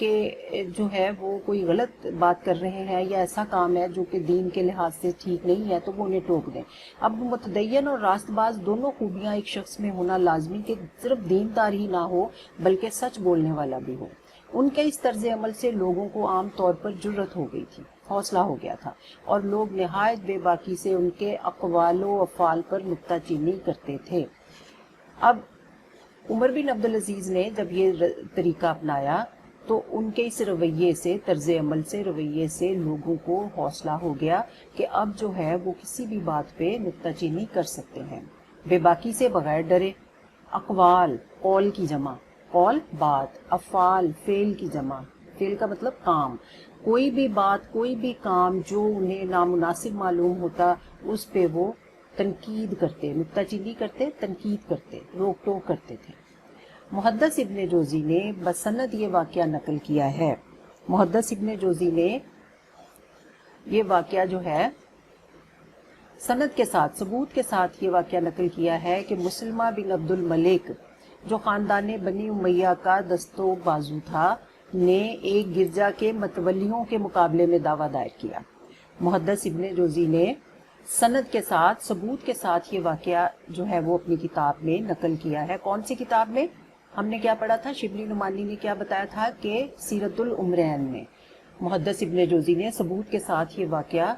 کہ جو ہے وہ کوئی غلط بات کر رہے ہیں یا ایسا کام ہے جو کہ دین کے لحاظ سے ٹھیک نہیں ہے تو وہ انہیں ٹوک دیں۔ اب متدین اور راست باز دونوں خوبیاں ایک شخص میں ہونا لازمی کہ صرف دیندار ہی نہ ہو بلکہ سچ بولنے والا بھی ہو۔ ان کے اس طرز عمل سے لوگوں کو عام طور پر جرت ہو گئی تھی، حوصلہ ہو گیا تھا، اور لوگ نہایت بے باکی سے ان کے اقوال و افعال پر نکتہ چینی کرتے تھے۔ اب عمر بن عبدالعزیز نے جب یہ طریقہ اپنایا تو ان کے اس رویے سے، طرز عمل سے، رویے سے لوگوں کو حوصلہ ہو گیا کہ اب جو ہے وہ کسی بھی بات پہ نکتہ چینی کر سکتے ہیں، بے باکی سے، بغیر ڈرے۔ اقوال، قول کی جمع، قول بات، افعال فعل کی جمع، فعل کا مطلب کام، کوئی بھی بات، کوئی بھی کام جو انہیں نامناسب معلوم ہوتا اس پہ وہ تنقید کرتے، نکتہ چینی کرتے، تنقید کرتے، روک ٹوک کرتے تھے۔ محدث ابن جوزی نے بسند یہ واقعہ نقل کیا ہے، محدث ابن جوزی نے یہ واقعہ جو ہے سند کے ساتھ، ثبوت کے ساتھ یہ واقعہ نقل کیا ہے کہ مسلمہ بن عبد الملک جو خاندان بنی امیہ کا دست و بازو تھا نے ایک گرجا کے متولیوں کے مقابلے میں دعویٰ دائر کیا۔ محدث ابن جوزی نے سند کے ساتھ، ثبوت کے ساتھ یہ واقعہ جو ہے وہ اپنی کتاب میں نقل کیا ہے۔ کون سی کتاب میں؟ ہم نے کیا پڑھا تھا؟ شبلی نعمانی نے کیا بتایا تھا کہ سیرت العمرین میں محدث ابن جوزی نے ثبوت کے ساتھ یہ واقعہ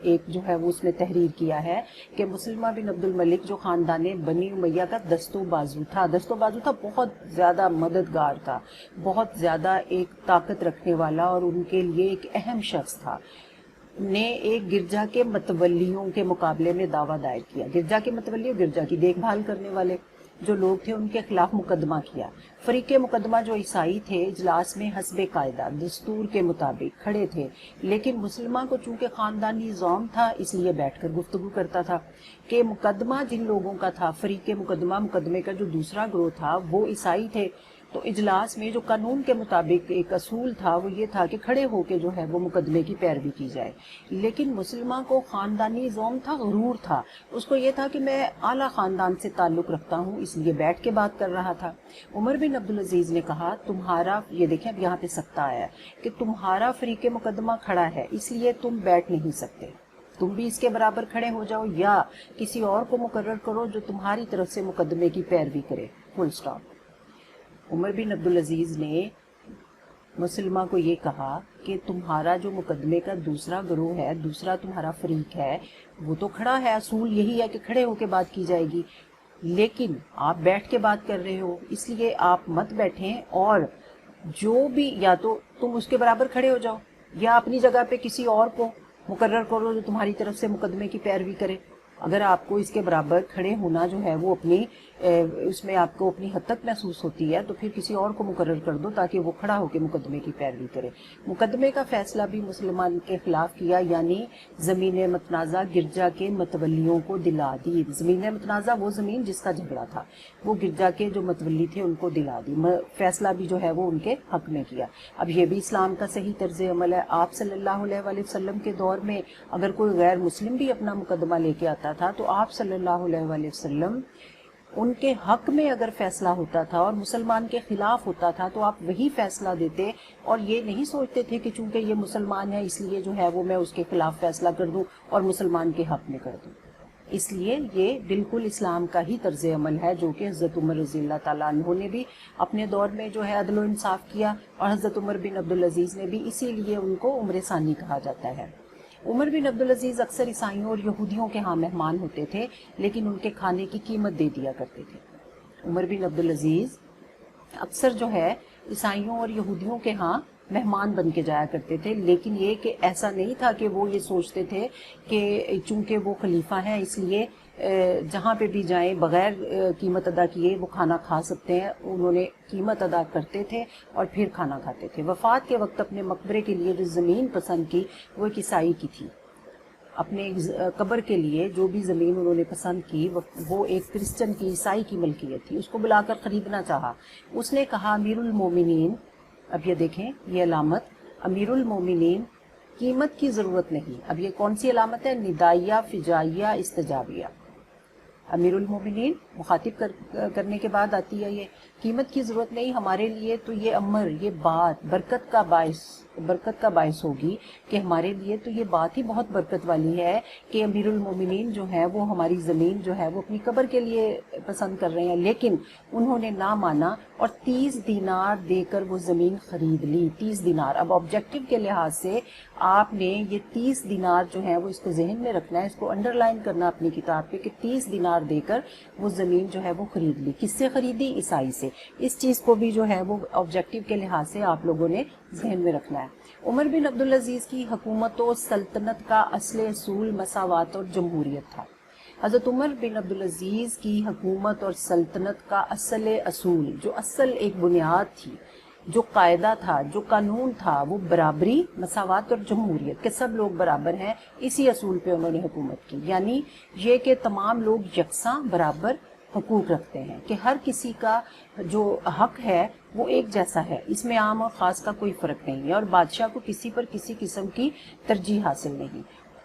ایک جو ہے وہ اس میں تحریر کیا ہے کہ مسلمہ بن عبد الملک جو خاندان بنی امیہ کا دست و بازو تھا، دست و بازو تھا، بہت زیادہ مددگار تھا، بہت زیادہ ایک طاقت رکھنے والا اور ان کے لیے ایک اہم شخص تھا، نے ایک گرجا کے متولیوں کے مقابلے میں دعویٰ دائر کیا۔ گرجا کے متولی، گرجا کی دیکھ بھال کرنے والے جو لوگ تھے ان کے خلاف مقدمہ کیا۔ فریق مقدمہ جو عیسائی تھے اجلاس میں حسب قاعدہ دستور کے مطابق کھڑے تھے، لیکن مسلمہ کو چونکہ خاندانی زوم تھا اس لیے بیٹھ کر گفتگو کرتا تھا کہ مقدمہ جن لوگوں کا تھا، فریق مقدمہ، مقدمے کا جو دوسرا گروہ تھا وہ عیسائی تھے، تو اجلاس میں جو قانون کے مطابق ایک اصول تھا وہ یہ تھا کہ کھڑے ہو کے جو ہے وہ مقدمے کی پیروی کی جائے، لیکن مسلمہ کو خاندانی زوم تھا، غرور تھا، اس کو یہ تھا کہ میں اعلیٰ خاندان سے تعلق رکھتا ہوں اس لیے بیٹھ کے بات کر رہا تھا۔ عمر بن عبدالعزیز نے کہا تمہارا، یہ دیکھیں اب یہاں پہ سکتہ آیا ہے کہ تمہارا فریق مقدمہ کھڑا ہے اس لیے تم بیٹھ نہیں سکتے، تم بھی اس کے برابر کھڑے ہو جاؤ یا کسی اور کو مقرر کرو جو تمہاری طرف سے مقدمے کی پیروی کرے، فل سٹاپ۔ عمر بن عبدالعزیز نے مسلمہ کو یہ کہا کہ تمہارا جو مقدمے کا دوسرا گروہ ہے، دوسرا تمہارا فریق ہے، وہ تو کھڑا ہے، اصول یہی ہے کہ کھڑے ہو کے بات کی جائے گی، لیکن آپ بیٹھ کے بات کر رہے ہو اس لیے آپ مت بیٹھیں، اور جو بھی یا تو تم اس کے برابر کھڑے ہو جاؤ یا اپنی جگہ پہ کسی اور کو مقرر کرو جو تمہاری طرف سے مقدمے کی پیروی کرے۔ اگر آپ کو اس کے برابر کھڑے ہونا جو ہے وہ اپنی اس میں آپ کو اپنی حد تک محسوس ہوتی ہے تو پھر کسی اور کو مقرر کر دو تاکہ وہ کھڑا ہو کے مقدمے کی پیروی کرے۔ مقدمے کا فیصلہ بھی مسلمان کے خلاف کیا، یعنی زمین متنازع گرجا کے متولیوں کو دلا دی۔ زمین متنازع وہ زمین جس کا جھگڑا تھا وہ گرجا کے جو متولی تھے ان کو دلا دی، فیصلہ بھی جو ہے وہ ان کے حق میں کیا۔ اب یہ بھی اسلام کا صحیح طرز عمل ہے۔ آپ صلی اللہ علیہ وآلہ وسلم کے دور میں اگر کوئی غیر مسلم بھی اپنا مقدمہ لے کے آتا تھا تو آپ صلی اللہ علیہ وآلہ وسلم ان کے حق میں اگر فیصلہ ہوتا تھا اور مسلمان کے خلاف ہوتا تھا تو آپ وہی فیصلہ دیتے، اور یہ نہیں سوچتے تھے کہ چونکہ یہ مسلمان ہے اس لیے جو ہے وہ میں اس کے خلاف فیصلہ کر دوں اور مسلمان کے حق میں کر دوں۔ اس لیے یہ بالکل اسلام کا ہی طرز عمل ہے جو کہ حضرت عمر رضی اللہ تعالیٰ عنہ نے بھی اپنے دور میں جو ہے عدل و انصاف کیا، اور حضرت عمر بن عبدالعزیز نے بھی، اسی لیے ان کو عمر ثانی کہا جاتا ہے۔ عمر بن عبدالعزیز اکثر عیسائیوں اور یہودیوں کے ہاں مہمان ہوتے تھے لیکن ان کے کھانے کی قیمت دے دیا کرتے تھے۔ عمر بن عبدالعزیز اکثر جو ہے عیسائیوں اور یہودیوں کے ہاں مہمان بن کے جایا کرتے تھے، لیکن یہ کہ ایسا نہیں تھا کہ وہ یہ سوچتے تھے کہ چونکہ وہ خلیفہ ہیں اس لیے جہاں پہ بھی جائیں بغیر قیمت ادا کیے وہ کھانا کھا سکتے ہیں۔ انہوں نے قیمت ادا کرتے تھے اور پھر کھانا کھاتے تھے۔ وفات کے وقت اپنے مقبرے کے لیے جو زمین پسند کی وہ ایک عیسائی کی تھی، اپنے قبر کے لیے جو بھی زمین انہوں نے پسند کی وہ ایک کرسچن کی، عیسائی کی ملکیت تھی، اس کو بلا کر خریدنا چاہا۔ اس نے کہا امیر المومنین، اب یہ دیکھیں یہ علامت، امیر المومنین قیمت کی ضرورت نہیں۔ اب یہ کون سی علامت ہے؟ ندائیہ، فجائیہ، استجابیہ۔ امیر المومنین مخاطب کرنے کے بعد آتی ہے یہ، قیمت کی ضرورت نہیں ہمارے لیے، تو یہ امر، یہ بات برکت کا باعث ہوگی کہ ہمارے لیے تو یہ بات ہی بہت برکت والی ہے کہ امیر المومنین جو ہے وہ ہماری زمین جو ہے وہ اپنی قبر کے لیے پسند کر رہے ہیں، لیکن انہوں نے نہ مانا اور 30 دینار دے کر وہ زمین خرید لی۔ 30 دینار، اب آبجیکٹو کے لحاظ سے آپ نے یہ 30 دینار جو ہے وہ اس کو ذہن میں رکھنا ہے، اس کو انڈر لائن کرنا اپنی کتاب پہ کہ 30 دینار دے کر وہ زمین جو ہے وہ خرید لی۔ کس سے خریدی؟ عیسائی سے۔ اس چیز کو بھی جو ہے وہ آبجیکٹو کے لحاظ سے آپ لوگوں نے ذہن میں رکھنا ہے۔ عمر بن عبدالعزیز کی حکومت و سلطنت کا اصل اصول مساوات اور جمہوریت تھا۔ حضرت عمر بن عبدالعزیز کی حکومت اور سلطنت کا اصل اصول، جو اصل ایک بنیاد تھی، جو قاعدہ تھا، جو قانون تھا، وہ برابری، مساوات اور جمہوریت، کہ سب لوگ برابر ہیں، اسی اصول پہ انہوں نے حکومت کی۔ یعنی یہ کہ تمام لوگ یکساں برابر حقوق رکھتے ہیں، کہ ہر کسی کا جو حق ہے وہ ایک جیسا ہے، اس میں عام اور خاص کا کوئی فرق نہیں ہے، اور بادشاہ کو کسی پر کسی قسم کی ترجیح حاصل نہیں،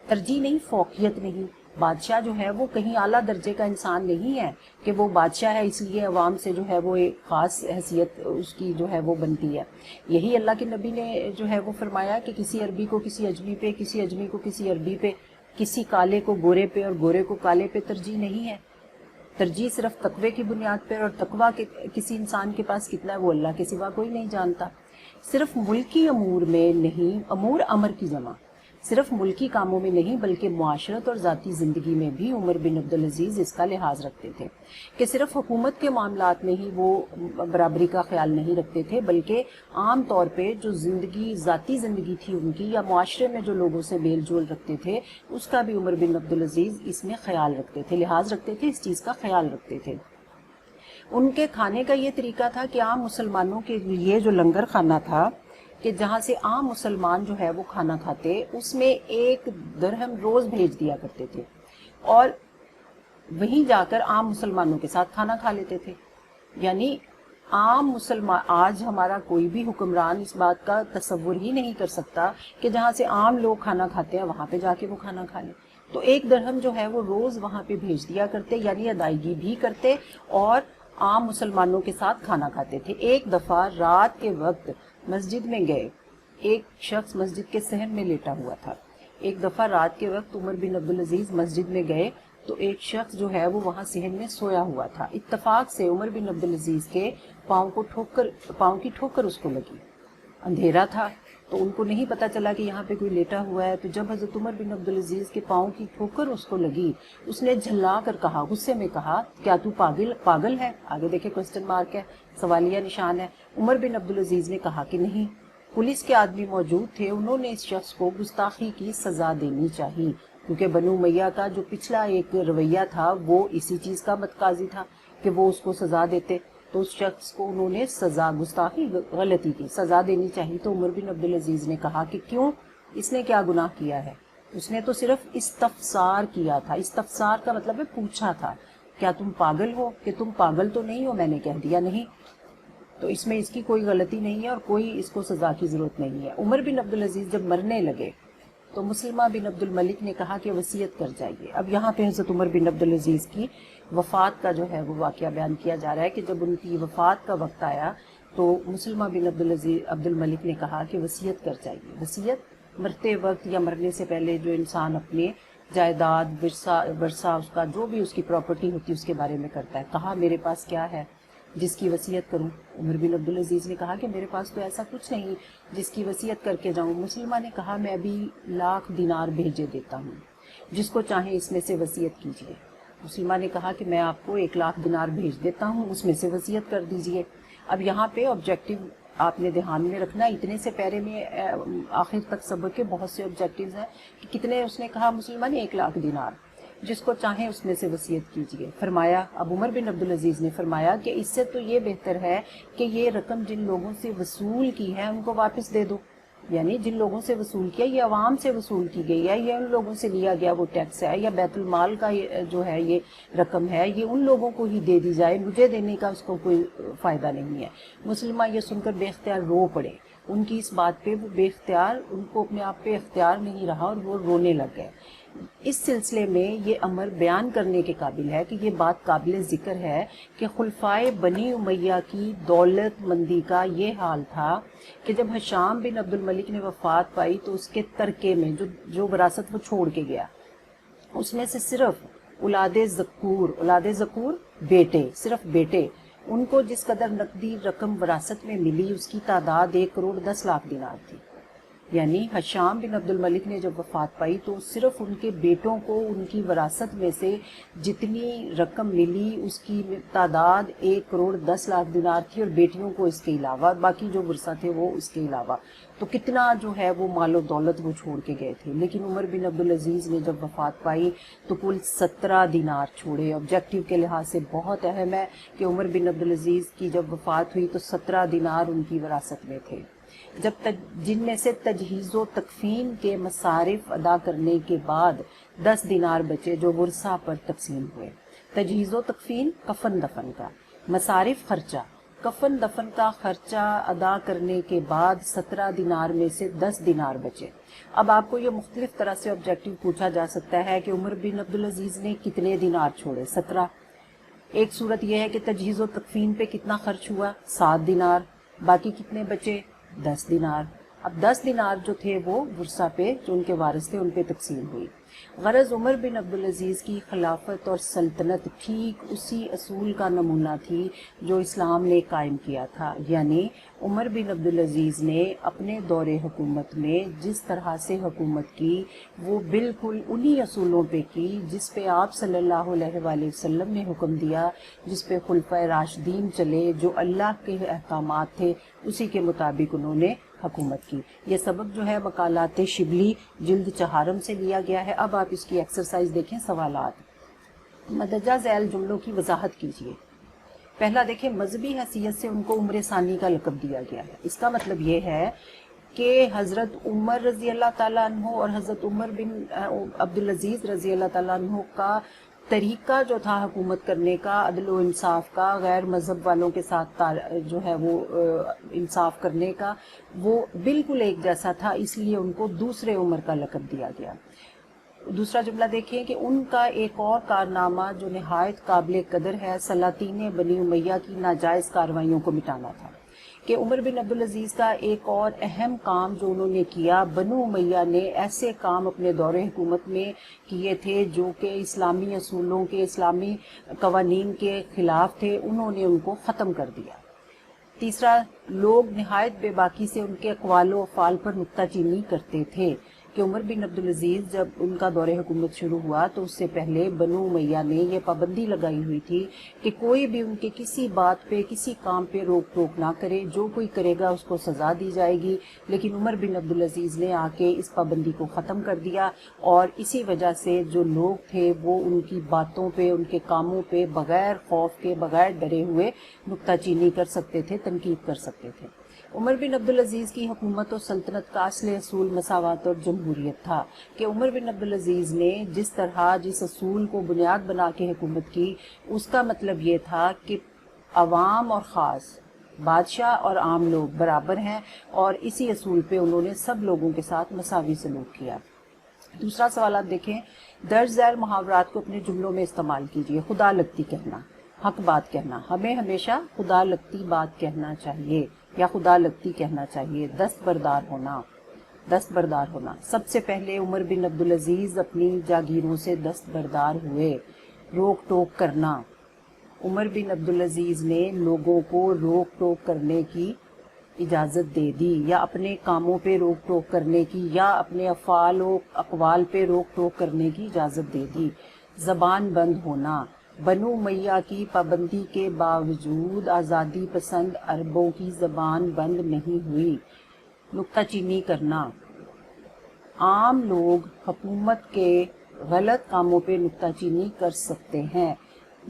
ترجیح نہیں، فوقیت نہیں۔ بادشاہ جو ہے وہ کہیں اعلیٰ درجے کا انسان نہیں ہے کہ وہ بادشاہ ہے اس لیے عوام سے جو ہے وہ ایک خاص حیثیت اس کی جو ہے وہ بنتی ہے۔ یہی اللہ کے نبی نے جو ہے وہ فرمایا کہ کسی عربی کو کسی اجمی پہ، کسی اجمی کو کسی عربی پہ، کسی کالے کو گورے پہ اور گورے کو کالے پہ ترجیح نہیں ہے۔ ترجیح صرف تقوی کی بنیاد پر، اور تقوی کسی انسان کے پاس کتنا ہے وہ اللہ کے سوا کوئی نہیں جانتا۔ صرف ملکی امور میں نہیں، امور امر کی جمع، صرف ملکی کاموں میں نہیں بلکہ معاشرت اور ذاتی زندگی میں بھی عمر بن عبدالعزیز اس کا لحاظ رکھتے تھے، کہ صرف حکومت کے معاملات میں ہی وہ برابری کا خیال نہیں رکھتے تھے، بلکہ عام طور پہ جو زندگی، ذاتی زندگی تھی ان کی، یا معاشرے میں جو لوگوں سے میل جول رکھتے تھے، اس کا بھی عمر بن عبدالعزیز اس میں خیال رکھتے تھے، لحاظ رکھتے تھے، اس چیز کا خیال رکھتے تھے۔ ان کے کھانے کا یہ طریقہ تھا کہ عام مسلمانوں کے لیے جو لنگر خانہ تھا، کہ جہاں سے عام مسلمان جو ہے وہ کھانا کھاتے، اس میں 1 درہم روز بھیج دیا کرتے تھے، اور وہیں جا کر عام مسلمانوں کے ساتھ کھانا کھا لیتے تھے۔ یعنی عام مسلمان، آج ہمارا کوئی بھی حکمران اس بات کا تصور ہی نہیں کر سکتا کہ جہاں سے عام لوگ کھانا کھاتے ہیں وہاں پہ جا کے وہ کھانا کھا لیں۔ تو 1 درہم جو ہے وہ روز وہاں پہ بھیج دیا کرتے، یعنی ادائیگی بھی کرتے اور عام مسلمانوں کے ساتھ کھانا کھاتے تھے۔ ایک دفعہ رات کے وقت مسجد میں گئے، ایک شخص مسجد کے صحن میں لیٹا ہوا تھا۔ ایک دفعہ رات کے وقت عمر بن عبدالعزیز مسجد میں گئے تو ایک شخص جو ہے وہ وہاں صحن میں سویا ہوا تھا۔ اتفاق سے عمر بن عبدالعزیز کے پاؤں کی ٹھوکر اس کو لگی۔ اندھیرا تھا تو ان کو نہیں پتا چلا کہ یہاں پہ کوئی لیٹا ہوا ہے، تو جب حضرت عمر بن عبدالعزیز کے پاؤں کی ٹھوکر اس کو لگی، اس نے جھلا کر کہا، غصے میں کہا، کیا تو پاگل ہے؟ آگے دیکھیں کوسچن مارک ہے، سوالیہ نشان ہے۔ عمر بن عبدالعزیز نے کہا کہ نہیں۔ پولیس کے آدمی موجود تھے، انہوں نے اس شخص کو گستاخی کی سزا دینی چاہیے، کیونکہ بنو امیہ کا جو پچھلا ایک رویہ تھا وہ اسی چیز کا متقاضی تھا کہ وہ اس کو سزا دیتے، تو اس شخص کو انہوں نے سزا، گستاخی، غلطی کی سزا دینی چاہیے۔ تو عمر بن عبدالعزیز نے کہا کہ کیوں، اس نے کیا گناہ کیا ہے؟ اس نے تو صرف استفسار کیا تھا۔ استفسار کا مطلب ہے پوچھا تھا، کیا تم پاگل ہو؟ کہ تم پاگل تو نہیں ہو؟ میں نے کہہ دیا نہیں، تو اس میں اس کی کوئی غلطی نہیں ہے اور کوئی اس کو سزا کی ضرورت نہیں ہے۔ عمر بن عبدالعزیز جب مرنے لگے تو مسلمہ بن عبد الملک نے کہا کہ وصیت کر جائیے۔ اب یہاں پہ حضرت عمر بن عبدالعزیز کی وفات کا جو ہے وہ واقعہ بیان کیا جا رہا ہے کہ جب ان کی وفات کا وقت آیا تو مسلمہ بن عبد الملک نے کہا کہ وصیت کر جائیے۔ وصیت مرتے وقت یا مرنے سے پہلے جو انسان اپنے جائیداد، ورثہ، اس کا جو بھی اس کی پراپرٹی ہوتی ہے اس کے بارے میں کرتا ہے۔ کہا میرے پاس کیا ہے جس کی وصیت کروں؟ عمر بن عبدالعزیز نے کہا کہ میرے پاس تو ایسا کچھ نہیں جس کی وصیت کر کے جاؤں۔ مسلمہ نے کہا میں ابھی 1,00,000 دینار بھیجے دیتا ہوں، جس کو چاہیں اس میں سے وصیت کیجیے۔ مسلمہ نے کہا کہ میں آپ کو 1,00,000 دینار بھیج دیتا ہوں، اس میں سے وصیت کر دیجیے۔ اب یہاں پہ آبجیکٹو آپ نے دھیان میں رکھنا، اتنے سے پیرے میں آخر تک سبق کے بہت سے آبجیکٹیوز ہیں کہ کتنے اس نے کہا مسلمہ نے 1,00,000 دینار، جس کو چاہیں اس میں سے وصیت کیجیے۔ فرمایا، اب عمر بن عبدالعزیز نے فرمایا کہ اس سے تو یہ بہتر ہے کہ یہ رقم جن لوگوں سے وصول کی ہے ان کو واپس دے دو، یعنی جن لوگوں سے وصول کیا، یہ عوام سے وصول کی گئی ہے، یہ ان لوگوں سے لیا گیا وہ ٹیکس ہے یا بیت المال کا جو ہے یہ رقم ہے، یہ ان لوگوں کو ہی دے دی جائے، مجھے دینے کا اس کو کوئی فائدہ نہیں ہے۔ مسلمہ یہ سن کر بے اختیار رو پڑے، ان کی اس بات پہ وہ بے اختیار، ان کو اپنے آپ پہ اختیار نہیں رہا اور وہ رونے لگ گئے۔ اس سلسلے میں یہ امر بیان کرنے کے قابل ہے کہ یہ بات قابل ذکر ہے کہ خلفائے بنی امیہ کی دولت مندی کا یہ حال تھا کہ جب ہشام بن عبد الملک نے وفات پائی تو اس کے ترکے میں جو وراثت وہ چھوڑ کے گیا، اس میں سے صرف اولاد ذکور بیٹے، صرف بیٹے، ان کو جس قدر نقدی رقم وراثت میں ملی اس کی تعداد 1,10,00,000 دینار تھی۔ یعنی ہشام بن عبد الملک نے جب وفات پائی تو صرف ان کے بیٹوں کو ان کی وراثت میں سے جتنی رقم ملی اس کی تعداد 1,10,00,000 دینار تھی، اور بیٹیوں کو اس کے علاوہ باقی جو ورثہ تھے وہ اس کے علاوہ، تو کتنا جو ہے وہ مال و دولت وہ چھوڑ کے گئے تھے۔ لیکن عمر بن عبدالعزیز نے جب وفات پائی تو کل 17 دینار چھوڑے۔ آبجیکٹیو کے لحاظ سے بہت اہم ہے کہ عمر بن عبدالعزیز کی جب وفات ہوئی تو 17 دینار ان کی وراثت میں تھے، جن میں سے تجہیز و تکفین کے مصارف ادا کرنے کے بعد 10 دینار بچے جو ورثہ پر تقسیم ہوئے۔ تجہیز و تکفین کفن دفن کا، مصارف خرچہ، کفن دفن کا خرچہ ادا کرنے کے بعد 17 دینار میں سے 10 دینار بچے۔ اب آپ کو یہ مختلف طرح سے آبجیکٹیو پوچھا جا سکتا ہے کہ عمر بن عبدالعزیز نے کتنے دینار چھوڑے؟ 17۔ ایک صورت یہ ہے کہ تجہیز و تکفین پہ کتنا خرچ ہوا؟ 7 دینار۔ باقی کتنے بچے؟ 10 دینار۔ اب 10 دینار جو تھے وہ ورثہ پہ، جو ان کے وارث تھے، ان پہ تقسیم ہوئی۔ غرض عمر بن عبدالعزیز کی خلافت اور سلطنت ٹھیک اسی اصول کا نمونہ تھی جو اسلام نے قائم کیا تھا، یعنی عمر بن عبدالعزیز نے اپنے دور حکومت میں جس طرح سے حکومت کی وہ بالکل انہی اصولوں پہ کی جس پہ آپ صلی اللہ علیہ وآلہ وسلم نے حکم دیا، جس پہ خلفائے راشدین چلے، جو اللہ کے احکامات تھے اسی کے مطابق انہوں نے حکومت کی۔ یہ سبق جو ہے مقالات شبلی جلد 4 سے لیا گیا ہے۔ اب آپ اس کی ایکسرسائز دیکھیں، سوالات۔ مندرجہ ذیل جملوں کی وضاحت کیجیے۔ پہلا دیکھیں، مذہبی حیثیت سے ان کو عمر ثانی کا لقب دیا گیا ہے۔ اس کا مطلب یہ ہے کہ حضرت عمر رضی اللہ تعالیٰ عنہ اور حضرت عمر بن عبدالعزیز رضی اللہ تعالیٰ عنہ کا طریقہ جو تھا حکومت کرنے کا، عدل و انصاف کا، غیر مذہب والوں کے ساتھ جو ہے وہ انصاف کرنے کا، وہ بالکل ایک جیسا تھا، اس لیے ان کو دوسرے عمر کا لقب دیا گیا۔ دوسرا جملہ دیکھیں کہ ان کا ایک اور کارنامہ جو نہایت قابل قدر ہے سلاطین بنی امیہ کی ناجائز کارروائیوں کو مٹانا تھا، کہ عمر بن عبدالعزیز کا ایک اور اہم کام جو انہوں نے کیا، بنو امیہ نے ایسے کام اپنے دور حکومت میں کیے تھے جو کہ اسلامی اصولوں کے، اسلامی قوانین کے خلاف تھے، انہوں نے ان کو ختم کر دیا۔ تیسرا، لوگ نہایت بے باکی سے ان کے اقوال و افعال پر نکتہ چینی کرتے تھے، کہ عمر بن عبدالعزیز جب ان کا دور حکومت شروع ہوا تو اس سے پہلے بنو امیہ نے یہ پابندی لگائی ہوئی تھی کہ کوئی بھی ان کے کسی بات پہ، کسی کام پہ روک ٹوک نہ کرے، جو کوئی کرے گا اس کو سزا دی جائے گی۔ لیکن عمر بن عبدالعزیز نے آ کے اس پابندی کو ختم کر دیا، اور اسی وجہ سے جو لوگ تھے وہ ان کی باتوں پہ، ان کے کاموں پہ بغیر خوف کے، بغیر ڈرے ہوئے نکتہ چینی کر سکتے تھے، تنقید کر سکتے تھے۔ عمر بن عبدالعزیز کی حکومت و سلطنت کا اصل اصول مساوات اور جمہوریت تھا، کہ عمر بن عبدالعزیز نے جس طرح جس اصول کو بنیاد بنا کے حکومت کی، اس کا مطلب یہ تھا کہ عوام اور خاص، بادشاہ اور عام لوگ برابر ہیں، اور اسی اصول پہ انہوں نے سب لوگوں کے ساتھ مساوی سلوک کیا۔ دوسرا سوال آپ دیکھیں، درج ذیل محاورات کو اپنے جملوں میں استعمال کیجیے۔ خدا لگتی کہنا، حق بات کہنا، ہمیں ہمیشہ خدا لگتی بات کہنا چاہیے یا خدا لگتی کہنا چاہیے۔ دستبردار ہونا، دستبردار ہونا۔ سب سے پہلے عمر بن عبدالعزیز اپنی جاگیروں سے دستبردار ہوئے۔ روک ٹوک کرنا، عمر بن عبدالعزیز نے لوگوں کو روک ٹوک کرنے کی اجازت دے دی، یا اپنے کاموں پہ روک ٹوک کرنے کی، یا اپنے افعال و اقوال پہ روک ٹوک کرنے کی اجازت دے دی۔ زبان بند ہونا، بنو امیہ کی پابندی کے باوجود آزادی پسند عربوں کی زبان بند نہیں ہوئی۔ نکتہ چینی کرنا، عام لوگ حکومت کے غلط کاموں پہ نکتہ چینی کر سکتے ہیں۔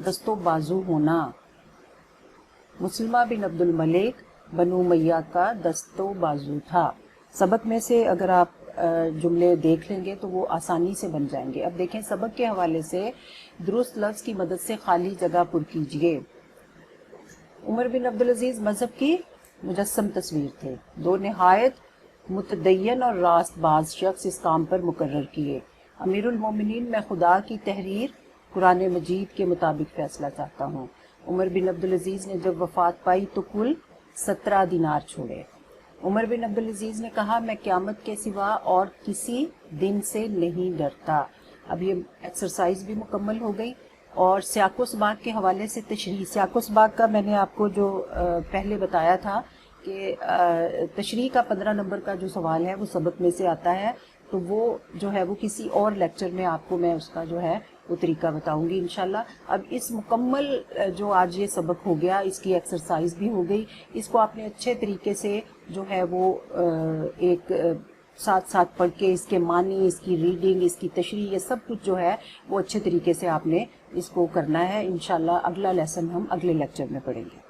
دست و بازو ہونا، مسلمہ بن عبد الملک بنو امیہ کا دست و بازو تھا۔ سبق میں سے اگر آپ جملے دیکھ لیں گے تو وہ آسانی سے بن جائیں گے۔ اب دیکھیں، سبق کے حوالے سے درست لفظ کی مدد سے خالی جگہ پر کیجیے۔ عمر بن عبدالعزیز مذہب کی مجسم تصویر تھے۔ دو نہایت متدین اور راست باز شخص اس کام پر مقرر کیے۔ امیر المومنین میں خدا کی تحریر قرآن مجید کے مطابق فیصلہ چاہتا ہوں۔ عمر بن عبدالعزیز نے جب وفات پائی تو کل 17 دینار چھوڑے۔ عمر بن عبدالعزیز نے کہا میں قیامت کے سوا اور کسی دن سے نہیں ڈرتا۔ اب یہ ایکسرسائز بھی مکمل ہو گئی، اور سیاق و سباق کے حوالے سے تشریح، سیاق و سباق کا میں نے آپ کو جو پہلے بتایا تھا کہ تشریح کا 15 نمبر کا جو سوال ہے وہ سبق میں سے آتا ہے، تو وہ جو ہے وہ کسی اور لیکچر میں آپ کو میں اس کا جو ہے وہ طریقہ بتاؤں گی انشاءاللہ۔ اب اس مکمل جو آج یہ سبق ہو گیا، اس کی ایکسرسائز بھی ہو گئی، اس کو آپ نے اچھے طریقے سے جو ہے وہ ایک ساتھ ساتھ پڑھ کے اس کے معنی، اس کی ریڈنگ، اس کی تشریح، یہ سب کچھ جو ہے وہ اچھے طریقے سے آپ نے اس کو کرنا ہے۔ انشاءاللہ اگلا لیسن ہم اگلے لیکچر میں پڑھیں گے۔